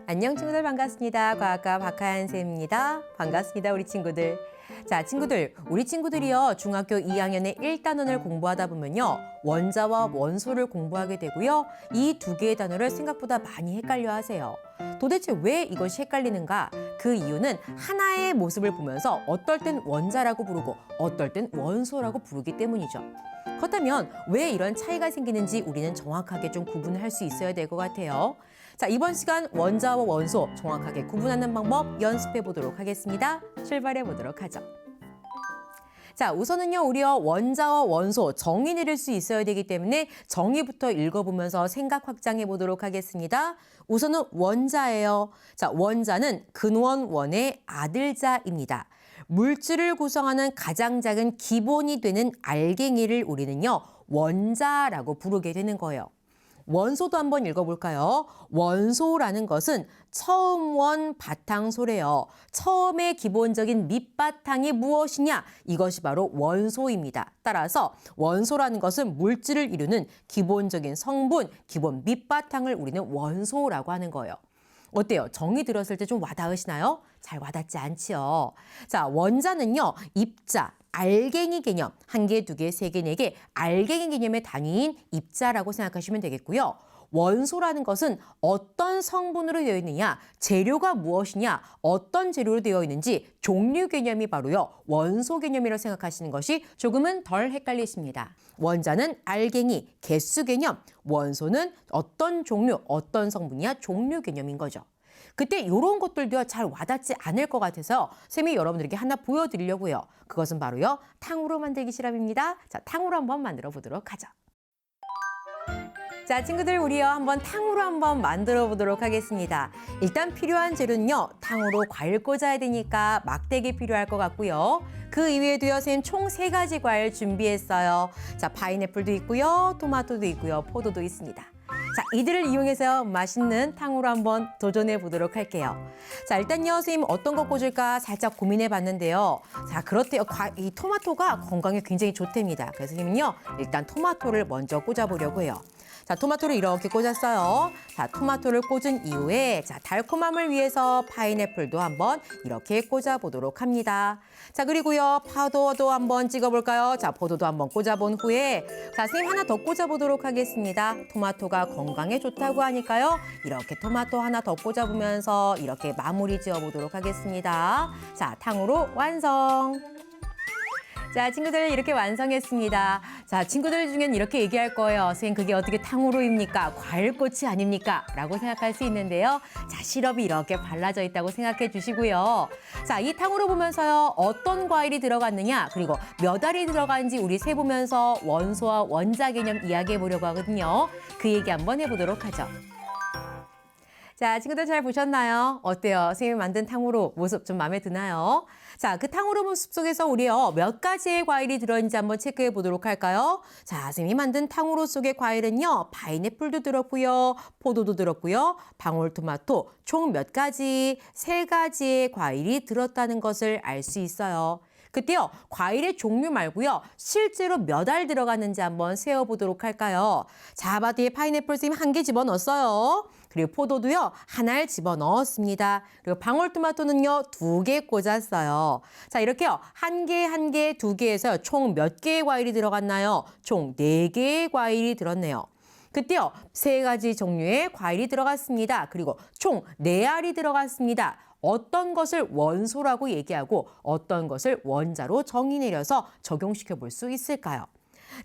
안녕 친구들 반갑습니다. 과학과 박하연 쌤입니다. 반갑습니다 우리 친구들. 자 친구들 우리 친구들이요 중학교 2학년의 1단원을 공부하다 보면요 원자와 원소를 공부하게 되고요. 이 두 개의 단어를 생각보다 많이 헷갈려 하세요. 도대체 왜 이것이 헷갈리는가? 그 이유는 하나의 모습을 보면서 어떨 땐 원자라고 부르고 어떨 땐 원소라고 부르기 때문이죠. 그렇다면 왜 이런 차이가 생기는지 우리는 정확하게 좀 구분을 할 수 있어야 될 것 같아요. 자, 이번 시간 원자와 원소 정확하게 구분하는 방법 연습해 보도록 하겠습니다. 출발해 보도록 하죠. 자, 우선은요, 우리요 원자와 원소 정의 내릴 수 있어야 되기 때문에 정의부터 읽어보면서 생각 확장해 보도록 하겠습니다. 우선은 원자예요. 자, 원자는 근원원의 아들자입니다. 물질을 구성하는 가장 작은 기본이 되는 알갱이를 우리는요 원자라고 부르게 되는 거예요. 원소도 한번 읽어볼까요? 원소라는 것은 처음원 바탕소래요. 처음의 기본적인 밑바탕이 무엇이냐? 이것이 바로 원소입니다. 따라서 원소라는 것은 물질을 이루는 기본적인 성분, 기본 밑바탕을 우리는 원소라고 하는 거예요. 어때요? 정의 들었을 때 좀 와닿으시나요? 잘 와닿지 않지요. 자, 원자는요, 입자, 알갱이 개념, 한 개, 두 개, 세 개, 네 개, 알갱이 개념의 단위인 입자라고 생각하시면 되겠고요. 원소라는 것은 어떤 성분으로 되어 있느냐, 재료가 무엇이냐, 어떤 재료로 되어 있는지 종류 개념이 바로요, 원소 개념이라고 생각하시는 것이 조금은 덜 헷갈리십니다. 원자는 알갱이, 개수 개념, 원소는 어떤 종류, 어떤 성분이야, 종류 개념인 거죠. 그때 이런 것들도 잘 와닿지 않을 것 같아서 쌤이 여러분들에게 하나 보여드리려고요. 그것은 바로요, 탕후루 만들기 실험입니다. 자, 탕후루 한번 만들어 보도록 하죠. 자, 친구들 우리요 한번 탕후루 한번 만들어 보도록 하겠습니다. 일단 필요한 재료는요, 탕후루 과일 꽂아야 되니까 막대기 필요할 것 같고요. 그 이외에도요, 쌤 총 3가지 과일 준비했어요. 자, 파인애플도 있고요, 토마토도 있고요, 포도도 있습니다. 자, 이들을 이용해서 맛있는 탕후루 한번 도전해 보도록 할게요. 자, 일단요, 선생님 어떤 거 꽂을까 살짝 고민해 봤는데요. 자, 그렇대요. 이 토마토가 건강에 굉장히 좋답니다. 그래서 선생님은요, 일단 토마토를 먼저 꽂아보려고 해요. 자, 토마토를 이렇게 꽂았어요. 자, 토마토를 꽂은 이후에 자, 달콤함을 위해서 파인애플도 한번 이렇게 꽂아보도록 합니다. 자, 그리고요, 포도도 한번 찍어볼까요? 자, 포도도 한번 꽂아본 후에 자, 선생님 하나 더 꽂아보도록 하겠습니다. 토마토가 건강에 좋다고 하니까요. 이렇게 토마토 하나 더 꽂아보면서 이렇게 마무리 지어보도록 하겠습니다. 자, 탕후루 완성! 자, 친구들 이렇게 완성했습니다. 자, 친구들 중엔 이렇게 얘기할 거예요. 선생님, 그게 어떻게 탕후루입니까? 과일꽃이 아닙니까? 라고 생각할 수 있는데요. 자, 시럽이 이렇게 발라져 있다고 생각해 주시고요. 자, 이 탕후루 보면서요. 어떤 과일이 들어갔느냐, 그리고 몇 알이 들어간지 우리 세보면서 원소와 원자 개념 이야기해 보려고 하거든요. 그 얘기 한번 해보도록 하죠. 자, 친구들 잘 보셨나요? 어때요? 선생님이 만든 탕후루 모습 좀 마음에 드나요? 자, 그 탕후루 모습 속에서 우리요 몇 가지의 과일이 들어있는지 한번 체크해 보도록 할까요? 자, 선생님이 만든 탕후루 속의 과일은요, 파인애플도 들었고요, 포도도 들었고요, 방울토마토 총 몇 가지? 3가지의 과일이 들었다는 것을 알 수 있어요. 그때요, 과일의 종류 말고요, 실제로 몇 알 들어갔는지 한번 세어보도록 할까요? 자, 바디에 파인애플 선생님 1개 집어넣었어요. 그리고 포도도요, 1알 집어넣었습니다. 그리고 방울토마토는요, 2개 꽂았어요. 자, 이렇게요, 1개, 1개, 2개에서 총 몇 개의 과일이 들어갔나요? 총 4개의 과일이 들었네요. 그때요, 3가지 종류의 과일이 들어갔습니다. 그리고 총 4알이 들어갔습니다. 어떤 것을 원소라고 얘기하고 어떤 것을 원자로 정의 내려서 적용시켜 볼 수 있을까요?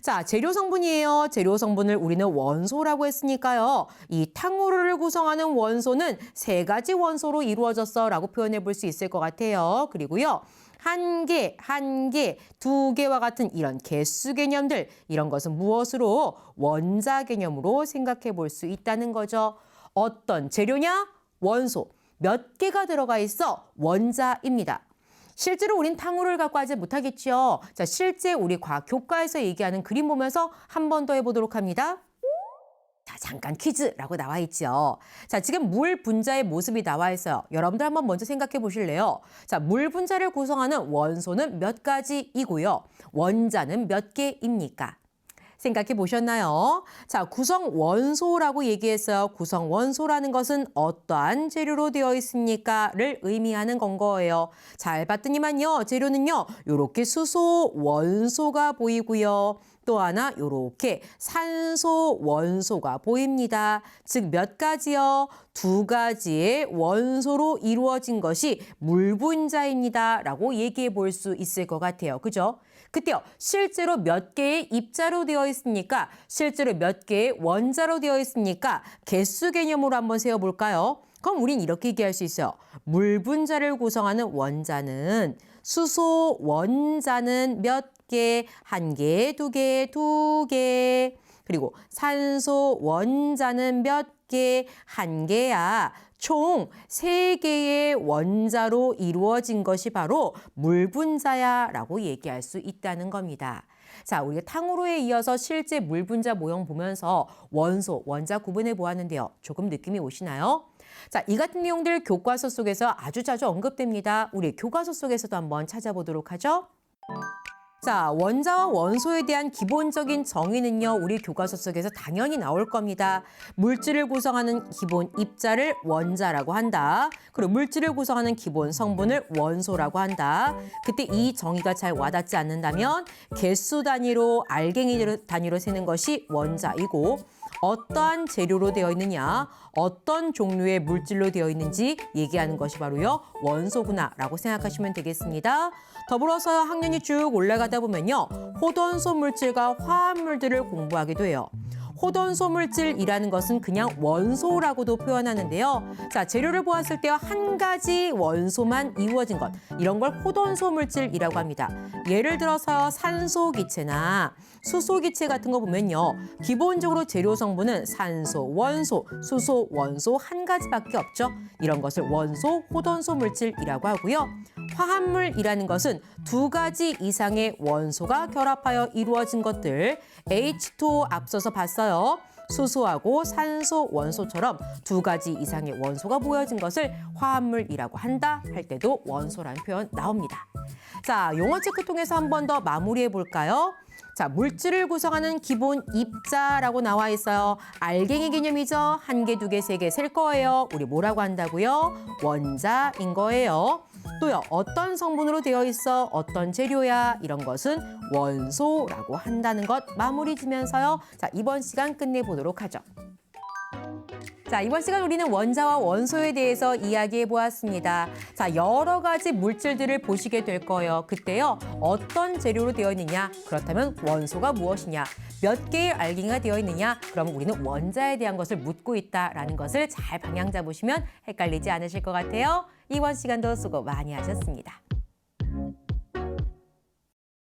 자, 재료 성분이에요. 재료 성분을 우리는 원소라고 했으니까요. 이 탕후루를 구성하는 원소는 3가지 원소로 이루어졌어 라고 표현해 볼 수 있을 것 같아요. 그리고요. 1개, 1개, 2개와 같은 이런 개수 개념들, 이런 것은 무엇으로? 원자 개념으로 생각해 볼 수 있다는 거죠. 어떤 재료냐? 원소. 몇 개가 들어가 있어? 원자입니다. 실제로 우린 탕후루를 갖고 하지 못하겠죠. 자, 실제 우리 과학 교과에서 얘기하는 그림 보면서 한 번 더 해보도록 합니다. 자, 잠깐 퀴즈라고 나와 있죠. 자, 지금 물 분자의 모습이 나와 있어요. 여러분들 한번 먼저 생각해 보실래요? 자, 물 분자를 구성하는 원소는 몇 가지이고요. 원자는 몇 개입니까? 생각해 보셨나요? 자, 구성 원소라고 얘기했어요. 구성 원소라는 것은 어떠한 재료로 되어 있습니까?를 의미하는 건 거예요. 잘 봤더니만요. 재료는요. 요렇게 수소 원소가 보이고요. 또 하나 요렇게 산소 원소가 보입니다. 즉 몇 가지요? 두 가지의 원소로 이루어진 것이 물 분자입니다. 라고 얘기해 볼 수 있을 것 같아요. 그죠? 그때요. 실제로 몇 개의 입자로 되어 있습니까? 실제로 몇 개의 원자로 되어 있습니까? 개수 개념으로 한번 세워볼까요? 그럼 우린 이렇게 얘기할 수 있어요. 물 분자를 구성하는 원자는 수소 원자는 몇 개? 한 개, 두 개, 두 개. 그리고 산소 원자는 몇 개? 한 개야. 총 3개의 원자로 이루어진 것이 바로 물 분자야라고 얘기할 수 있다는 겁니다. 자, 우리가 탕후루에 이어서 실제 물 분자 모형 보면서 원소, 원자 구분해 보았는데요. 조금 느낌이 오시나요? 자, 이 같은 내용들 교과서 속에서 아주 자주 언급됩니다. 우리 교과서 속에서도 한번 찾아보도록 하죠. 자, 원자와 원소에 대한 기본적인 정의는요, 우리 교과서 속에서 당연히 나올 겁니다. 물질을 구성하는 기본 입자를 원자라고 한다. 그리고 물질을 구성하는 기본 성분을 원소라고 한다. 그때 이 정의가 잘 와닿지 않는다면 개수 단위로 알갱이 단위로 세는 것이 원자이고 어떠한 재료로 되어 있느냐, 어떤 종류의 물질로 되어 있는지 얘기하는 것이 바로요 원소구나라고 생각하시면 되겠습니다. 더불어서 학년이 쭉 올라가다 보면요 호돈소 물질과 화합물들을 공부하게 돼요. 호돈소 물질이라는 것은 그냥 원소라고도 표현하는데요. 자, 재료를 보았을 때 한 가지 원소만 이루어진 것, 이런 걸 호돈소 물질이라고 합니다. 예를 들어서 산소 기체나 수소 기체 같은 거 보면요. 기본적으로 재료 성분은 산소, 원소, 수소, 원소 한 가지밖에 없죠. 이런 것을 원소, 호돈소 물질이라고 하고요. 화합물이라는 것은 두 가지 이상의 원소가 결합하여 이루어진 것들, H2O 앞서서 봤어요. 수소하고 산소, 원소처럼 두 가지 이상의 원소가 모여진 것을 화합물이라고 한다 할 때도 원소라는 표현 나옵니다. 자, 용어 체크 통해서 한 번 더 마무리해 볼까요? 자, 물질을 구성하는 기본 입자라고 나와 있어요. 알갱이 개념이죠. 한 개, 두 개, 세 개 셀 거예요. 우리 뭐라고 한다고요? 원자인 거예요. 또요, 어떤 성분으로 되어 있어? 어떤 재료야? 이런 것은 원소라고 한다는 것 마무리 지면서요. 자, 이번 시간 끝내보도록 하죠. 자, 이번 시간 우리는 원자와 원소에 대해서 이야기해 보았습니다. 자, 여러 가지 물질들을 보시게 될 거예요. 그때요, 어떤 재료로 되어 있느냐? 그렇다면 원소가 무엇이냐? 몇 개의 알갱이가 되어 있느냐? 그럼 우리는 원자에 대한 것을 묻고 있다라는 것을 잘 방향 잡으시면 헷갈리지 않으실 것 같아요. 이번 시간도 수고 많이 하셨습니다.